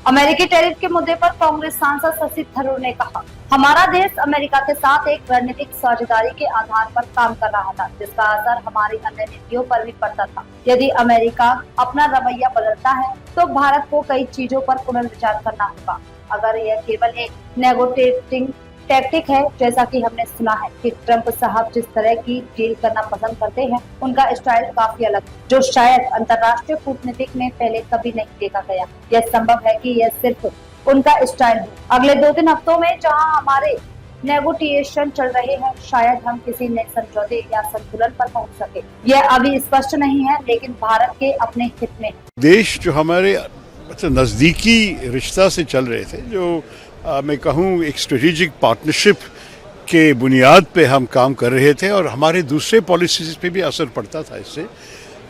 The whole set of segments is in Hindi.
अमेरिकी टैरिफ के मुद्दे पर कांग्रेस सांसद शशि थरूर ने कहा, हमारा देश अमेरिका के साथ एक रणनीतिक साझेदारी के आधार पर काम कर रहा था, जिसका असर हमारी अन्य नीतियों पर भी पड़ता था। यदि अमेरिका अपना रवैया बदलता है तो भारत को कई चीजों पर पुनर्विचार करना होगा। अगर यह केवल एक नेगोशिएटिंग टैक्टिक है, जैसा कि हमने सुना है कि ट्रंप साहब जिस तरह की डील करना पसंद करते हैं, उनका स्टाइल काफी अलग है, जो शायद अंतर्राष्ट्रीय कूटनीतिक में पहले कभी नहीं देखा गया। यह संभव है कि यह सिर्फ उनका स्टाइल हो। अगले 2-3 हफ्तों में जहां हमारे नेगोटिएशन चल रहे हैं, शायद हम किसी नए समझौते या संतुलन पर पहुंच सके। यह अभी स्पष्ट नहीं है, लेकिन भारत के अपने हित में देश जो हमारे नज़दीकी रिश्ता से चल रहे थे, जो मैं कहूँ एक स्ट्रेटेजिक पार्टनरशिप के बुनियाद पे हम काम कर रहे थे और हमारे दूसरे पॉलिसीज पे भी असर पड़ता था इससे।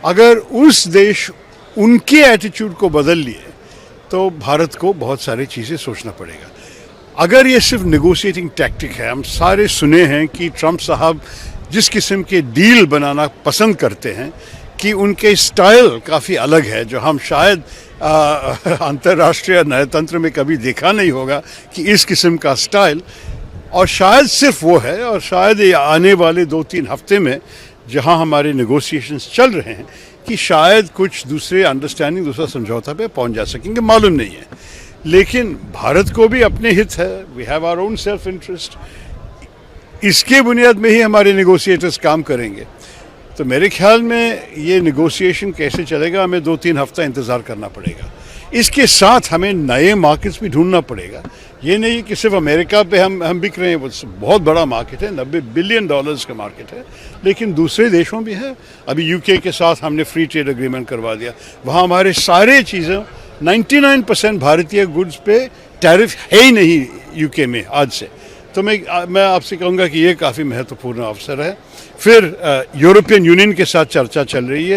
अगर उस देश उनके एटीट्यूड को बदल लिए तो भारत को बहुत सारी चीज़ें सोचना पड़ेगा। अगर ये सिर्फ नेगोशिएटिंग टैक्टिक है, हम सारे सुने हैं कि ट्रंप साहब जिस किस्म के डील बनाना पसंद करते हैं कि उनके स्टाइल काफ़ी अलग है, जो हम शायद अंतर्राष्ट्रीय न्यायतंत्र में कभी देखा नहीं होगा कि इस किस्म का स्टाइल, और शायद सिर्फ वो है। और शायद ये आने वाले 2-3 हफ्ते में जहां हमारे नेगोशिएशंस चल रहे हैं कि शायद कुछ दूसरे अंडरस्टैंडिंग, दूसरा समझौता पे पहुंच जा सकेंगे, मालूम नहीं है। लेकिन भारत को भी अपने हित है, we have our own self interest. इसके बुनियाद में ही हमारे नेगोशिएटर्स काम करेंगे। तो मेरे ख्याल में ये नेगोशिएशन कैसे चलेगा, हमें 2-3 हफ्ता इंतज़ार करना पड़ेगा। इसके साथ हमें नए मार्केट्स भी ढूंढना पड़ेगा। ये नहीं कि सिर्फ अमेरिका पे हम बिक रहे हैं, वो बहुत बड़ा मार्केट है, $90 बिलियन का मार्केट है, लेकिन दूसरे देशों भी है। अभी यूके के साथ हमने फ्री ट्रेड एग्रीमेंट करवा दिया, वहाँ हमारे सारे चीज़ें 99% भारतीय गुड्स पे टैरिफ है ही नहीं यूके में आज से। तो मैं आपसे कहूँगा कि ये काफ़ी महत्वपूर्ण अवसर है। फिर यूरोपियन यूनियन के साथ चर्चा चल रही है।